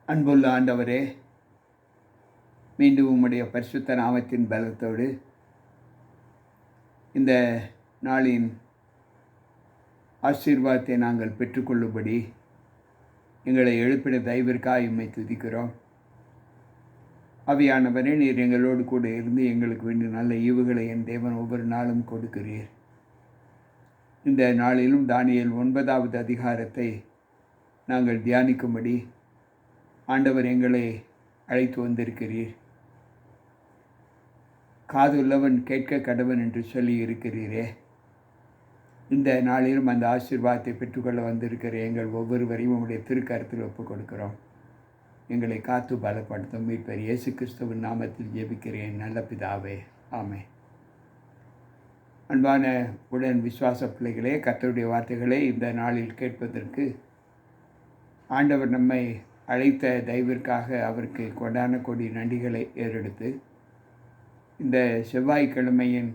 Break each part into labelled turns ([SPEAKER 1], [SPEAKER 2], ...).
[SPEAKER 1] அன்புள்ள ஆண்டவரே, மீண்டும் உம்முடைய பரிசுத்த நாமத்தின் பலத்தோடு இந்த நாளின் ஆசீர்வாதத்தை நாங்கள் பெற்றுக்கொள்ளும்படி எங்களை எழுப்பின தயவிற்காக உம்மை துதிக்கிறோம். ஆவியானவரே, நீர் எங்களோடு கூட இருந்து எங்களுக்கு வேண்டிய நல்ல ஈவுகளை என் தேவன் ஒவ்வொரு நாளும் கொடுக்கிறீர். இந்த நாளிலும் தானியேல் 9வது அதிகாரத்தை நாங்கள் தியானிக்கும்படி ஆண்டவர் எங்களை அழைத்து வந்திருக்கிறீர். காதுள்ளவன் கேட்க கடவன் என்று சொல்லி இருக்கிறீரே. இந்த நாளிலும் அந்த ஆசீர்வாதத்தை பெற்றுக்கொள்ள வந்திருக்கிற எங்கள் ஒவ்வொருவரையும் உங்களுடைய திருக்கரத்தில் ஒப்புக் கொடுக்கிறோம். எங்களை காத்து பலப்படுத்தும் மீட்பர் இயேசு கிறிஸ்துவின் நாமத்தில் ஜெபிக்கிறேன் நல்ல பிதாவே, ஆமென். அன்பான உடன் விசுவாச பிள்ளைகளே, கர்த்தருடைய வார்த்தைகளை இந்த நாளில் கேட்பதற்கு ஆண்டவர் நம்மை அழைத்த தயவிற்காக அவருக்கு கொடான கொடி நன்றிகளை ஏறெடுத்து இந்த செவ்வாய்க்கிழமையின்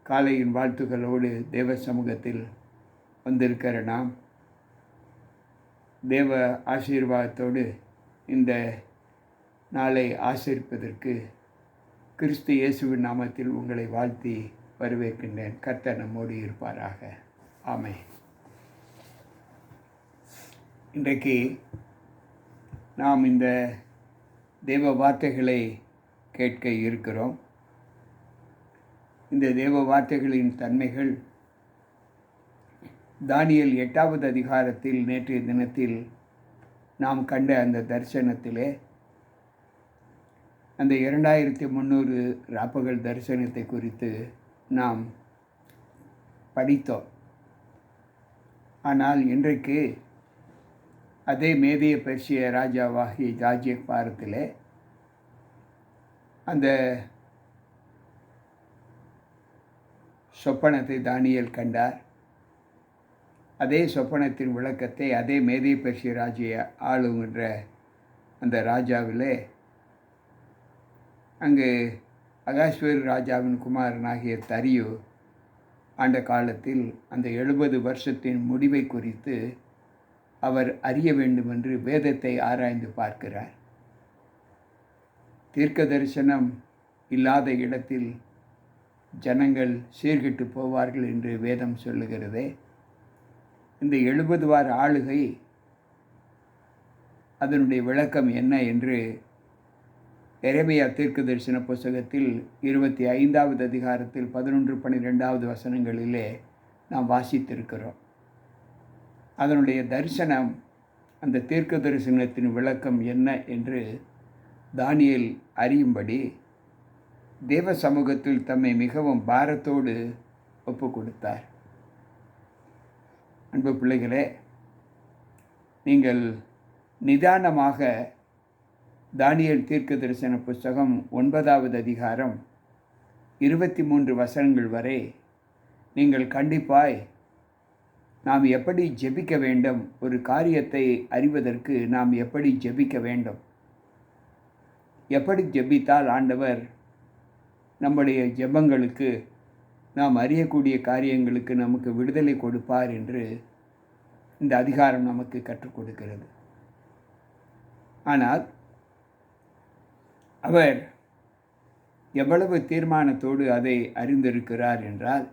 [SPEAKER 1] காலையின் வாழ்த்துக்களோடு தேவ சமூகத்தில் வந்திருக்கிற நாம் தேவ ஆசீர்வாதத்தோடு இந்த நாளை ஆசரிப்பதற்கு கிறிஸ்து இயேசுவின் நாமத்தில் உங்களை வாழ்த்தி வரவேற்கின்றேன். கர்த்தர் நம்மோடு இருப்பாராக. ஆமென். இன்றைக்கு நாம் இந்த தேவ வார்த்தைகளை கேட்க இருக்கிறோம். இந்த தேவ வார்த்தைகளின் தன்மைகள் தானியேல் 8வது அதிகாரத்தில் நேற்றைய தினத்தில் நாம் கண்ட அந்த தரிசனத்திலே அந்த 2300 ராப்பகல் தரிசனத்தை குறித்து நாம் படித்தோம். ஆனால் இன்றைக்கு அதே மேதிய பெர்சிய ராஜாவாகிய ஜாஜ்யபாரத்திலே அந்த சொப்பனத்தை தானியேல் கண்டார். அதே சொப்பனத்தின் விளக்கத்தை அதே மேதிய பெர்சிய ராஜ்ய ஆளுகின்ற அந்த ராஜாவிலே அங்கு அகாஸ்வேரு ராஜாவின் குமாரனாகிய தரியு ஆண்ட காலத்தில் அந்த 70 வருஷத்தின் முடிவை குறித்து அவர் அறிய வேண்டும் என்று வேதத்தை ஆராய்ந்து பார்க்கிறார். தீர்க்க தரிசனம் இல்லாத இடத்தில் ஜனங்கள் சீர்கெட்டு போவார்கள் என்று வேதம் சொல்லுகிறதே. இந்த 70 வார ஆளுகை அதனுடைய விளக்கம் என்ன என்று எரேமியா தீர்க்க தரிசன புஸ்தகத்தில் 25வது அதிகாரத்தில் 11, 12வது வசனங்களிலே நாம் வாசித்திருக்கிறோம். அதனுடைய தரிசனம், அந்த தீர்க்க தரிசனத்தின் விளக்கம் என்ன என்று தானியேல் அறியும்படி தேவ சமூகத்தில் தம்மை மிகவும் பாரத்தோடு ஒப்பு கொடுத்தார். அன்பு பிள்ளைகளே, நீங்கள் நிதானமாக தானியேல் தீர்க்க தரிசன புஸ்தகம் 9வது அதிகாரம் 23 வசனங்கள் வரை நீங்கள் கண்டிப்பாய் நாம் எப்படி ஜெபிக்க வேண்டும், ஒரு காரியத்தை அறிவதற்கு நாம் எப்படி ஜெபிக்க வேண்டும், எப்படி ஜெபித்தால் ஆண்டவர் நம்முடைய ஜெபங்களுக்கு, நாம் அறியக்கூடிய காரியங்களுக்கு நமக்கு விடுதலை கொடுப்பார் என்று இந்த அதிகாரம் நமக்கு கற்றுக் கொடுக்கிறது. ஆனால் அவர் எவ்வளவு தீர்மானத்தோடு அதை அறிந்திருக்கிறார் என்றால்,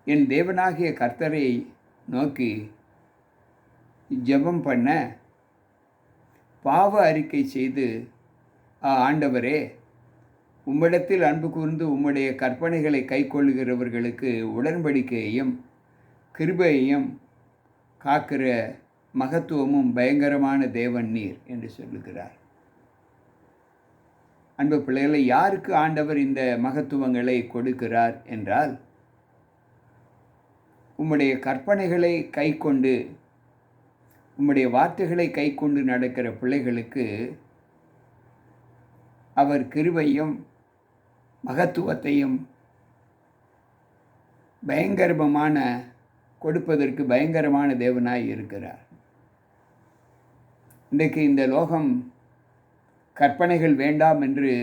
[SPEAKER 1] என் தேவனாகிய கர்த்தரை நோக்கி ஜெபம் பண்ண பாவ அறிக்கை செய்து, ஆண்டவரே, உம்மிடத்தில் அன்பு கூர்ந்து உம்முடைய கற்பனைகளை கைக்கொள்ளுகிறவர்களுக்கு உடன்படிக்கையையும் கிருபையையும் காக்கிற மகத்துவமும் பயங்கரமான தேவன் நீர் என்று சொல்லுகிறார். அன்பு பிள்ளைகளை, யாருக்கு ஆண்டவர் இந்த மகத்துவங்களை கொடுக்கிறார் என்றால், உம்முடைய கற்பனைகளை கைக்கொண்டு உம்முடைய வார்த்தைகளை கைக்கொண்டு நடக்கிற பிள்ளைகளுக்கு அவர் கிருபையும் மகத்துவத்தையும் பயங்கரமான கொடுப்பதற்கு பயங்கரமான தேவனாய் இருக்கிறார். இன்றைக்கு இந்த லோகம் கற்பனைகள் வேண்டாம் என்று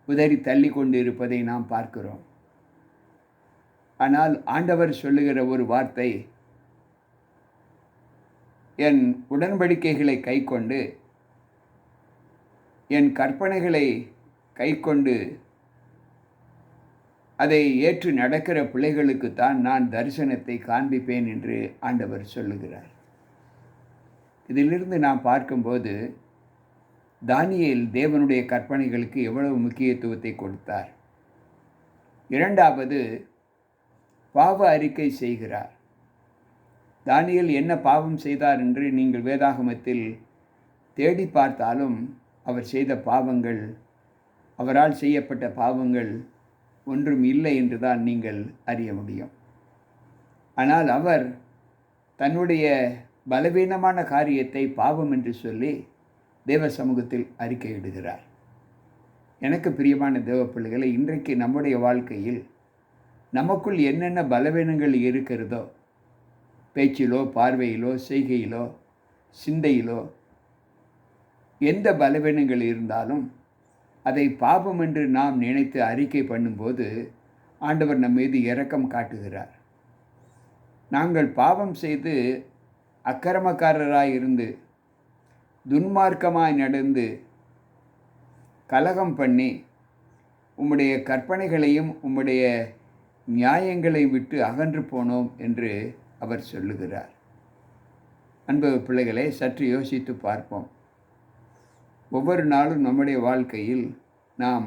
[SPEAKER 1] உதறி தள்ளி கொண்டு இருப்பதை நாம் பார்க்கிறோம். ஆனால் ஆண்டவர் சொல்லுகிற ஒரு வார்த்தை, என் உடன்படிக்கைகளை கைக்கொண்டு என் கற்பனைகளை கைக்கொண்டு அதை ஏற்று நடக்கிற பிள்ளைகளுக்குத்தான் நான் தரிசனத்தை காண்பிப்பேன் என்று ஆண்டவர் சொல்லுகிறார். இதிலிருந்து நாம் பார்க்கும்போது தானியேல் தேவனுடைய கற்பனைகளுக்கு எவ்வளவு முக்கியத்துவத்தை கொடுத்தார். இரண்டாவது, பாவ அறிக்கை செய்கிறார். தானியேல் என்ன பாவம் செய்தார் என்று நீங்கள் வேதாகமத்தில் தேடி பார்த்தாலும் அவர் செய்த பாவங்கள், அவரால் செய்யப்பட்ட பாவங்கள் ஒன்றும் இல்லை என்று தான் நீங்கள் அறிய முடியும். ஆனால் அவர் தன்னுடைய பலவீனமான காரியத்தை பாவம் என்று சொல்லி தேவ சமூகத்தில் அறிக்கையிடுகிறார். எனக்கு பிரியமான தேவ பிள்ளைகளை, இன்றைக்கு நம்முடைய வாழ்க்கையில் நமக்குள் என்னென்ன பலவீனங்கள் இருக்கிறதோ, பேச்சிலோ, பார்வையிலோ, செய்கையிலோ, சிந்தையிலோ எந்த பலவீனங்கள் இருந்தாலும் அதை பாவம் என்று நாம் நினைத்து அறிக்கை பண்ணும்போது ஆண்டவர் நம் மீது இரக்கம் காட்டுகிறார். நாங்கள் பாவம் செய்து அக்கிரமக்காரராய் இருந்து துன்மார்க்கமாய் நடந்து கலகம் பண்ணி உம்முடைய கற்பனைகளையும் உம்முடைய நியாயங்களை விட்டு அகன்று போனோம் என்று அவர் சொல்லுகிறார். அன்பு பிள்ளைகளை, சற்று யோசித்து பார்ப்போம். ஒவ்வொரு நாளும் நம்முடைய வாழ்க்கையில் நாம்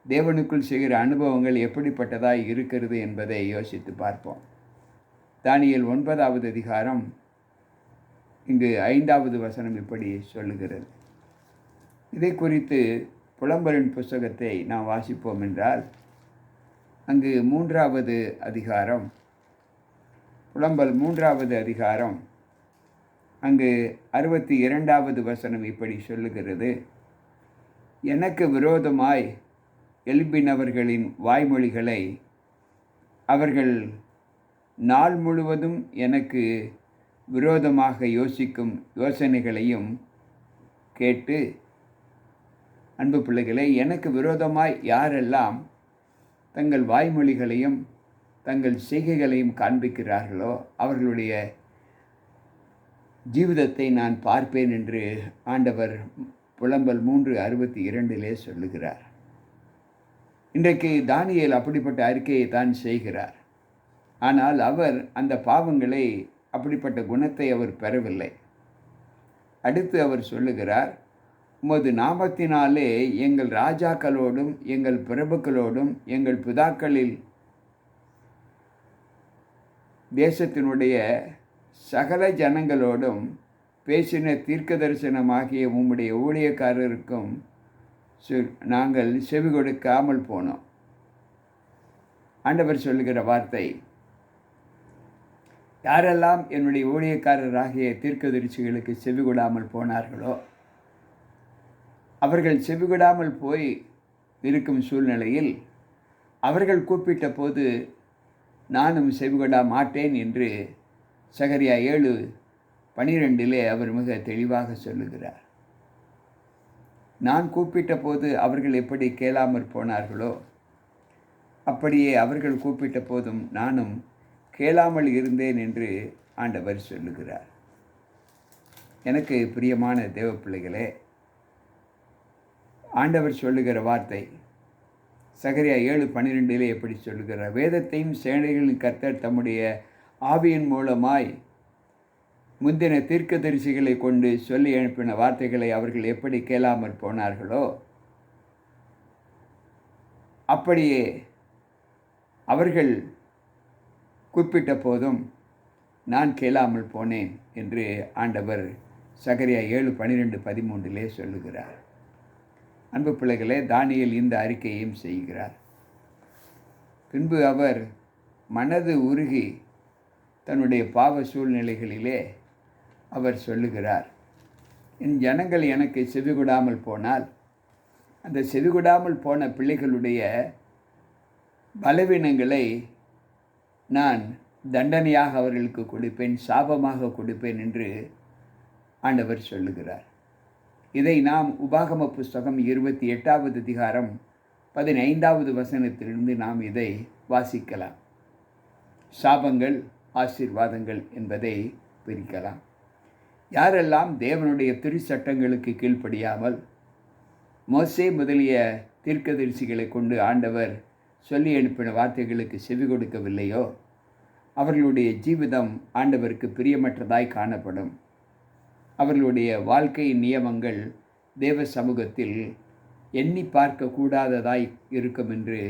[SPEAKER 1] தேவனுக்குள் செய்கிற அனுபவங்கள் எப்படிப்பட்டதாய் இருக்கிறது என்பதை யோசித்து பார்ப்போம். தானியேல் 9வது அதிகாரம் இங்கு 5வது வசனம் இப்படி சொல்லுகிறது. இதை குறித்து புலம்பலின் புஸ்தகத்தை நாம் வாசிப்போம் என்றால் அங்கு 3வது அதிகாரம், புலம்பல் 3வது அதிகாரம் அங்கு 62வது வசனம் இப்படி சொல்லுகிறது. எனக்கு விரோதமாய் எழுப்பினவர்களின் வாய்மொழிகளை அவர்கள் நாள் முழுவதும் எனக்கு விரோதமாக யோசிக்கும் யோசனைகளையும் கேட்டு, அன்பு பிள்ளைகளை, எனக்கு விரோதமாய் யாரெல்லாம் தங்கள் வாய்மொழிகளையும் தங்கள் செய்கைகளையும் காண்பிக்கிறார்களோ அவர்களுடைய ஜீவிதத்தை நான் பார்ப்பேன் என்று ஆண்டவர் புலம்பல் 3:62 சொல்லுகிறார். இன்றைக்கு தானியேல் அப்படிப்பட்ட அறிக்கையை தான் செய்கிறார். ஆனால் அவர் அந்த பாவங்களை, அப்படிப்பட்ட குணத்தை அவர் பெறவில்லை. அடுத்து அவர் சொல்லுகிறார், உமது நாமத்தினாலே எங்கள் ராஜாக்களோடும் எங்கள் பிரபுக்களோடும் எங்கள் பிதாக்களில் தேசத்தினுடைய சகல ஜனங்களோடும் பேசின தீர்க்க தரிசனமாகிய உம்முடைய ஊழியக்காரருக்கும் நாங்கள் செவி கொடுக்காமல் போனோம். ஆண்டவர் சொல்லுகிற வார்த்தை, யாரெல்லாம் என்னுடைய ஊழியக்காரராகிய தீர்க்கதரிசிகளுக்கு செவிகொடாமல் போனார்களோ, அவர்கள் செவிகொடாமல் போய் இருக்கும் சூழ்நிலையில் அவர்கள் கூப்பிட்ட போது நானும் செவிகொடா மாட்டேன் என்று சகரியா 7:12 அவர் மிக தெளிவாக சொல்லுகிறார். நான் கூப்பிட்ட போது அவர்கள் எப்படி கேளாமற் போனார்களோ, அப்படியே அவர்கள் கூப்பிட்ட போதும் நானும் கேளாமல் இருந்தேன் என்று ஆண்டவர் சொல்லுகிறார். எனக்கு பிரியமான தேவ பிள்ளைகளே, ஆண்டவர் சொல்லுகிற வார்த்தை சகரியா 7:12 எப்படி சொல்லுகிறார்? வேதத்தையும் சேனைகளின் கர்த்தர் தம்முடைய ஆவியின் மூலமாய் முந்தின தீர்க்கதரிசிகளை கொண்டு சொல்லி அனுப்பின வார்த்தைகளை அவர்கள் எப்படி கேளாமற் போனார்களோ, அப்படியே அவர்கள் கூப்பிட்ட போதும் நான் கேளாமல் போனேன் என்று ஆண்டவர் சகரியா 7:12-13 சொல்லுகிறார். அன்பு பிள்ளைகளே, தானியேல் இந்த அறிக்கையையும் செய்கிறார். பின்பு அவர் மனது உருகி தன்னுடைய பாவ சூழ்நிலைகளிலே அவர் சொல்லுகிறார், என் ஜனங்கள் எனக்கு செவிகொடாமல் போனால் அந்த செவிகொடாமல் போன பிள்ளைகளுடைய பலவீனங்களை நான் தண்டனையாக அவர்களுக்கு கொடுப்பேன், சாபமாக கொடுப்பேன் என்று ஆண்டவர் சொல்லுகிறார். இதை நாம் உபாகம புஸ்தகம் 28வது அதிகாரம் 15வது வசனத்திலிருந்து நாம் இதை வாசிக்கலாம். சாபங்கள், ஆசீர்வாதங்கள் என்பதை பிரிக்கலாம். யாரெல்லாம் தேவனுடைய திருச்சட்டங்களுக்கு கீழ்ப்படியாமல் மோசே முதலிய தீர்க்கதரிசிகளை கொண்டு ஆண்டவர் சொல்லி அனுப்பின வார்த்தைகளுக்கு செவி கொடுக்கவில்லையோ அவர்களுடைய ஜீவிதம் ஆண்டவருக்கு பிரியமற்றதாய் காணப்படும். அவர்களுடைய வாழ்க்கை நியமங்கள் தேவ சமூகத்தில் எண்ணி பார்க்கக்கூடாததாய் இருக்கும் என்று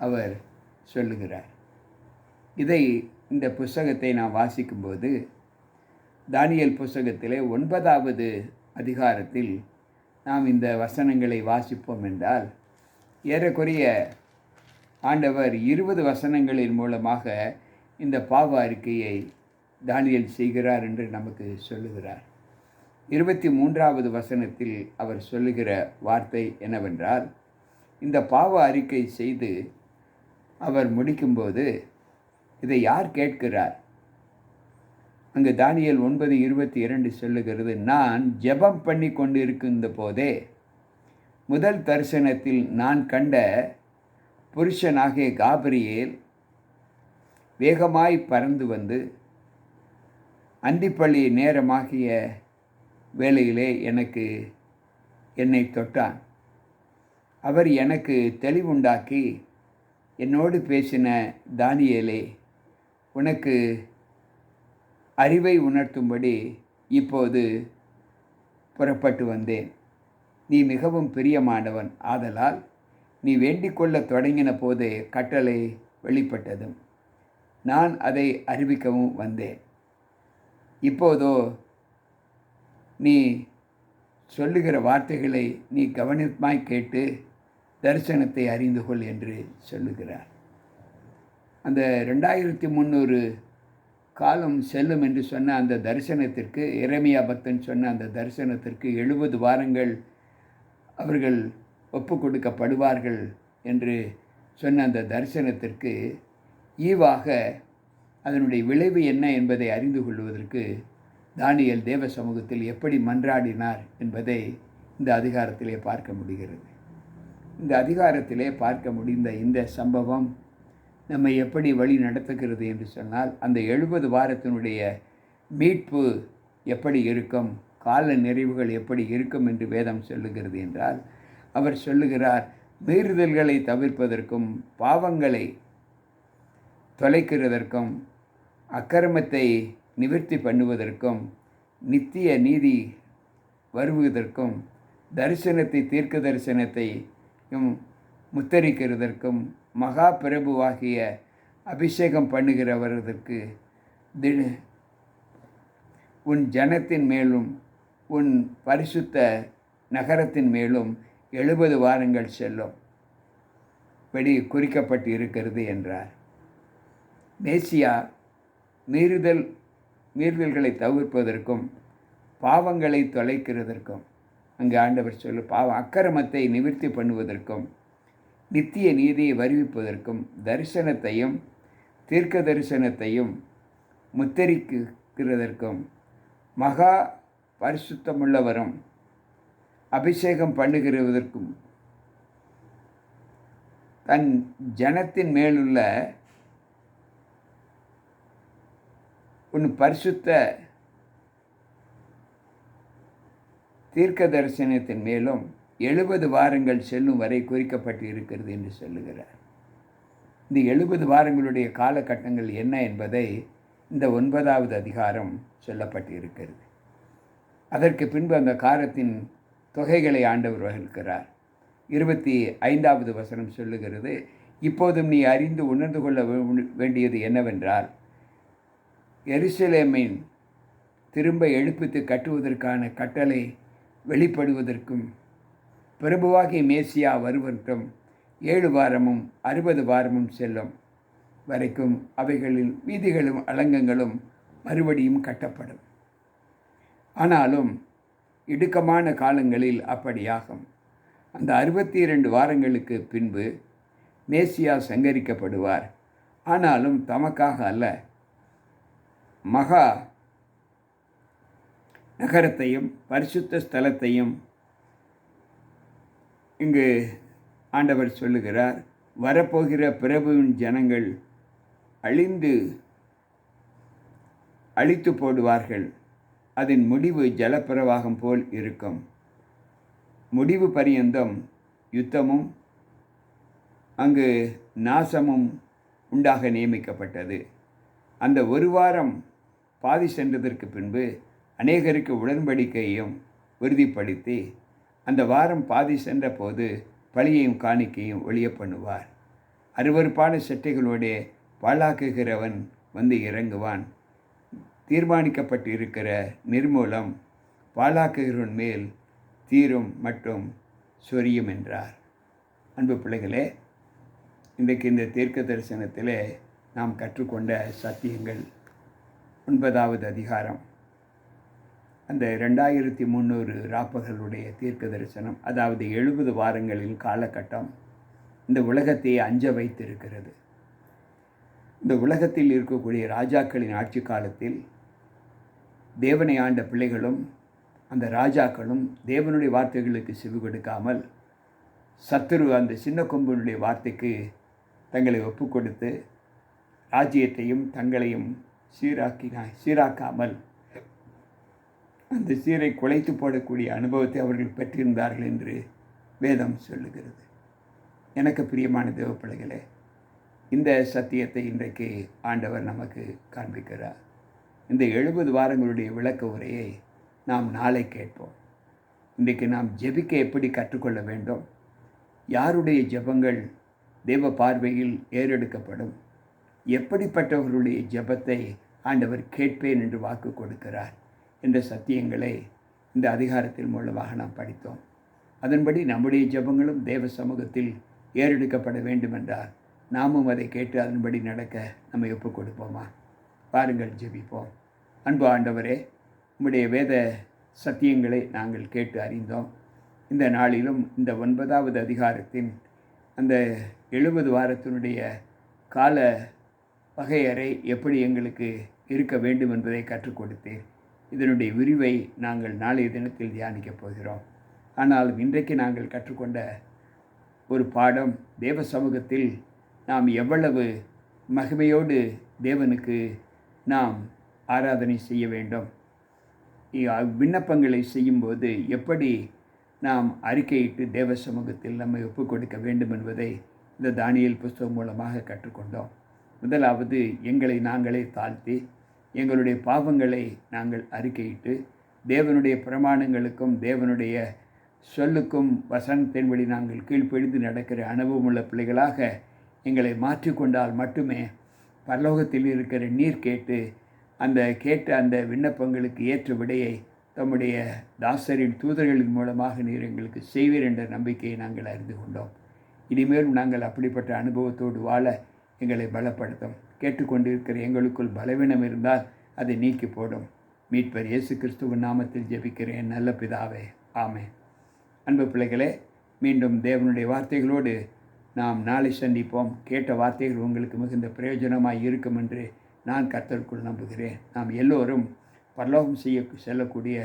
[SPEAKER 1] அவர் சொல்லுகிறார். இந்த புஸ்தகத்தை நான் வாசிக்கும்போது தானியேல் புஸ்தகத்திலே 9வது அதிகாரத்தில் நாம் இந்த வசனங்களை வாசிப்போம் என்றால் ஏறக்குறைய ஆண்டவர் 20 வசனங்களின் மூலமாக இந்த பாவ அறிக்கையை தானியேல் செய்கிறார் என்று நமக்கு சொல்லுகிறார். 23வது வசனத்தில் அவர் சொல்லுகிற வார்த்தை என்னவென்றால், இந்த பாவ அறிக்கை செய்து அவர் முடிக்கும்போது இதை யார் கேட்கிறார்? அங்கு தானியேல் 9:22 சொல்லுகிறது, நான் ஜெபம் பண்ணி கொண்டிருக்கின்ற போதே முதல் தரிசனத்தில் நான் கண்ட புருஷனாகிய காபிரியேல் வேகமாய் பறந்து வந்து அந்திப்பள்ளி நேரமாகிய வேளையிலே என்னை தொட்டான். அவர் எனக்கு தெளிவுண்டாக்கி என்னோடு பேசின தானியேலே, உனக்கு அறிவை உணர்த்தும்படி இப்போது புறப்பட்டு வந்தேன். நீ மிகவும் பிரியமானவன், ஆதலால் நீ வேண்டிக்கொள்ள தொடங்கின போதே கட்டளை வெளிப்பட்டதும் நான் அதை அறிவிக்கவும் வந்தேன். இப்போதோ நீ சொல்லுகிற வார்த்தைகளை நீ கவனமாய் கேட்டு தரிசனத்தை அறிந்து கொள் என்று சொல்லுகிறார். அந்த 2300 காலம் செல்லும் என்று சொன்ன அந்த தரிசனத்திற்கு, எரேமியா பக்தன் சொன்ன அந்த தரிசனத்திற்கு 70 வாரங்கள் அவர்கள் ஒப்பு கொடுக்கப்படுவார்கள் என்று சொன்ன அந்த தரிசனத்திற்கு ஈவாக அதனுடைய விளைவு என்ன என்பதை அறிந்து கொள்வதற்கு தானியேல் தேவ சமூகத்தில் எப்படி மன்றாடினார் என்பதை இந்த அதிகாரத்திலே பார்க்க முடிகிறது. இந்த அதிகாரத்திலே பார்க்க முடிந்த இந்த சம்பவம் நம்மை எப்படி வழி நடத்துகிறது என்று சொன்னால், அந்த 70 வாரத்தினுடைய மீட்பு எப்படி இருக்கும், கால நிறைவுகள் எப்படி இருக்கும் என்று வேதம் சொல்லுகிறது என்றால், அவர் சொல்லுகிறார், மீறுதல்களை தவிர்ப்பதற்கும் பாவங்களை தொலைக்கிறதற்கும் அக்கிரமத்தை நிவர்த்தி பண்ணுவதற்கும் நித்திய நீதி வருவதற்கும் தரிசனத்தை தீர்க்க தரிசனத்தையும் முத்தரிக்கிறதற்கும் மகா பிரபுவாகிய அபிஷேகம் பண்ணுகிறவர்களுக்கு உன் ஜனத்தின் மேலும் உன் பரிசுத்த நகரத்தின் மேலும் 70 வாரங்கள் செல்லும் படி குறிக்கப்பட்டு இருக்கிறது என்றார். மேசியா மீறுதல்களை தவிர்ப்பதற்கும் பாவங்களை தொலைக்கிறதற்கும், அங்கு ஆண்டவர் அக்கிரமத்தை நிவர்த்தி பண்ணுவதற்கும் நித்திய நீதியை வருவிப்பதற்கும் தரிசனத்தையும் தீர்க்க தரிசனத்தையும் முத்தரிக்கிறதற்கும் மகா பரிசுத்தமுள்ளவரும் அபிஷேகம் பண்ணுகிறதற்கும் தன் ஜனத்தின் மேலுள்ள உன் பரிசுத்த தீர்க்க தரிசனத்தின் மேலும் 70 வாரங்கள் செல்லும் வரை குறிக்கப்பட்டு இருக்கிறது என்று சொல்லுகிறார். இந்த 70 வாரங்களுடைய காலகட்டங்கள் என்ன என்பதை இந்த 9வது அதிகாரம் சொல்லப்பட்டு இருக்கிறது. அதற்கு பின்பு அந்த காலத்தின் தொகைகளை ஆண்டவர் வகுக்கிறார். 25வது வசனம் சொல்லுகிறது, இப்போதும் நீ அறிந்து உணர்ந்து கொள்ள வேண்டியது என்னவென்றால், எருசலேமின் திரும்ப எழுப்பித்து கட்டுவதற்கான கட்டளை வெளிப்படுவதற்கும் பிரபுவாகிய மேசியா வருவதற்கும் 7 வாரமும் 60 வாரமும் செல்லும் வரைக்கும் அவைகளில் வீதிகளும் அலங்கங்களும் மறுபடியும் கட்டப்படும். ஆனாலும் இடுக்கமான காலங்களில் அப்படியாகும். அந்த 62 வாரங்களுக்கு பின்பு மேசியா சங்கரிக்கப்படுவார். ஆனாலும் தமக்காக அல்ல, மகா நகரத்தையும் பரிசுத்த ஸ்தலத்தையும் இங்கு ஆண்டவர் சொல்லுகிறார். வரப்போகிற பிரபுவின் ஜனங்கள் அழித்து போடுவார்கள். அதன் முடிவு ஜலப்பிரவாகம் போல் இருக்கும். முடிவு பரியந்தம் யுத்தமும் அங்கு நாசமும் உண்டாக நியமிக்கப்பட்டது. அந்த ஒரு வாரம் பாதி சென்றதற்கு பின்பு அநேகருக்கு உடன்படிக்கையும் உறுதிப்படுத்தி அந்த வாரம் பாதி சென்ற போது பலியையும் காணிக்கையும் ஒழிய பண்ணுவார். அருவருப்பான செட்டைகளோடே பாழாக்குகிறவன் வந்து இறங்குவான். தீர்மானிக்கப்பட்டு இருக்கிற நிர்மூலம் பாழாக்குகிறவன் மேல் தீரும் மற்றும் சொரியும் என்றார். அன்பு பிள்ளைகளே, இன்றைக்கு இந்த தீர்க்க தரிசனத்திலே நாம் கற்றுக்கொண்ட சத்தியங்கள் 9வது அதிகாரம், அந்த 2300 ராப்பகலுடைய தீர்க்க தரிசனம், அதாவது 70 வாரங்களின் காலகட்டம் இந்த உலகத்தை அஞ்ச வைத்திருக்கிறது. இந்த உலகத்தில் இருக்கக்கூடிய ராஜாக்களின் ஆட்சி காலத்தில் தேவனை ஆண்ட பிள்ளைகளும் அந்த ராஜாக்களும் தேவனுடைய வார்த்தைகளுக்கு செவி கொடுக்காமல் சத்துரு அந்த சின்ன கொம்பனுடைய வார்த்தைக்கு தங்களை ஒப்பு கொடுத்து ராஜ்யத்தையும் தங்களையும் சீராக்காமல் அந்த சீரை குலைத்து போடக்கூடிய அனுபவத்தை அவர்கள் பெற்றிருந்தார்கள் என்று வேதம் சொல்லுகிறது. எனக்கு பிரியமான தேவ பிள்ளைகளே, இந்த சத்தியத்தை இன்றைக்கு ஆண்டவர் நமக்கு காண்பிக்கிறார். இந்த 70 வாரங்களுடைய விளக்க உரையை நாம் நாளை கேட்போம். இன்றைக்கு நாம் ஜெபிக்க எப்படி கற்றுக்கொள்ள வேண்டும், யாருடைய ஜெபங்கள் தேவ பார்வையில் ஏறெடுக்கப்படும், எப்படிப்பட்டவர்களுடைய ஜெபத்தை ஆண்டவர் கேட்பேன் என்று வாக்கு கொடுக்கிறார் என்ற சத்தியங்களை இந்த அதிகாரத்தின் மூலமாக நாம் படித்தோம். அதன்படி நம்முடைய ஜெபங்களும் தேவ சமூகத்தில் ஏறெடுக்கப்பட வேண்டுமென்றால் நாமும் அதை கேட்டு அதன்படி நடக்க நம்ம ஒப்புக் கொடுப்போமா? பாருங்கள், ஜெபிப்போம். அன்பு ஆண்டவரே, உம்முடைய வேத சத்தியங்களை நாங்கள் கேட்டு அறிந்தோம். இந்த நாளிலும் இந்த 9வது அதிகாரத்தின் அந்த 70 வாரத்தினுடைய கால வகையறை எப்படி எங்களுக்கு இருக்க வேண்டும் என்பதை கற்றுக் கொடுத்தேன். இதனுடைய விரிவை நாங்கள் நாளைய தினத்தில் தியானிக்கப் போகிறோம். ஆனாலும் இன்றைக்கு நாங்கள் கற்றுக்கொண்ட ஒரு பாடம், தேவ சமூகத்தில் நாம் எவ்வளவு மகிமையோடு தேவனுக்கு நாம் ஆராதனை செய்ய வேண்டும், விண்ணப்பங்களை செய்யும்போது எப்படி நாம் அறிக்கையிட்டு தேவ சமூகத்தில் நம்மை ஒப்புக் கொடுக்க வேண்டும் என்பதை இந்த தானியேல் புஸ்தகம் மூலமாக கற்றுக்கொண்டோம். முதலாவது, எங்களை நாங்களே தாழ்த்தி எங்களுடைய பாவங்களை நாங்கள் அறிக்கையிட்டு தேவனுடைய பிரமாணங்களுக்கும் தேவனுடைய சொல்லுக்கும் வசனத்தின்படி நாங்கள் கீழ்ப்படிந்து நடக்கிற அனுபவமுள்ள பிள்ளைகளாக எங்களை மாற்றிக்கொண்டால் மட்டுமே பரலோகத்தில் இருக்கிற நீர் கேட்ட அந்த விண்ணப்பங்களுக்கு ஏற்ற விடையை தம்முடைய தாசரின் தூதர்களின் மூலமாக நீர் எங்களுக்கு செய்வீர் என்ற நம்பிக்கையை நாங்கள் அறிந்து கொண்டோம். இனிமேலும் நாங்கள் அப்படிப்பட்ட அனுபவத்தோடு வாழ எங்களை பலப்படுத்தும். கேட்டுக்கொண்டிருக்கிற எங்களுக்குள் பலவீனம் இருந்தால் அதை நீக்கி போடும். மீட்பர் இயேசு கிறிஸ்துவின் நாமத்தில் ஜெபிக்கிறேன் நல்ல பிதாவே, ஆமென். அன்பு பிள்ளைகளே, மீண்டும் தேவனுடைய வார்த்தைகளோடு நாம் நாளை சந்திப்போம். கேட்ட வார்த்தைகள் உங்களுக்கு மிகுந்த பிரயோஜனமாக இருக்கும் என்று நான் கர்த்தருக்குள் நம்புகிறேன். நாம் எல்லோரும் பரலோகம் செல்லக்கூடிய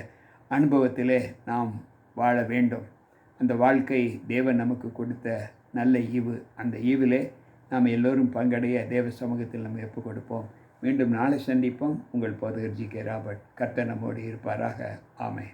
[SPEAKER 1] அனுபவத்திலே நாம் வாழ வேண்டும். அந்த வாழ்க்கை தேவன் நமக்கு கொடுத்த நல்ல ஈவு. அந்த ஈவிலே நாம் எல்லோரும் பங்கடைய தேவ சமூகத்தில் நம்ம ஒப்புக் கொடுப்போம். மீண்டும் நாளை சந்திப்போம். உங்கள் போதகர் ஜி.கே. ராபர்ட். கர்த்தர் நம்மோடு இருப்பாராக. ஆமென்.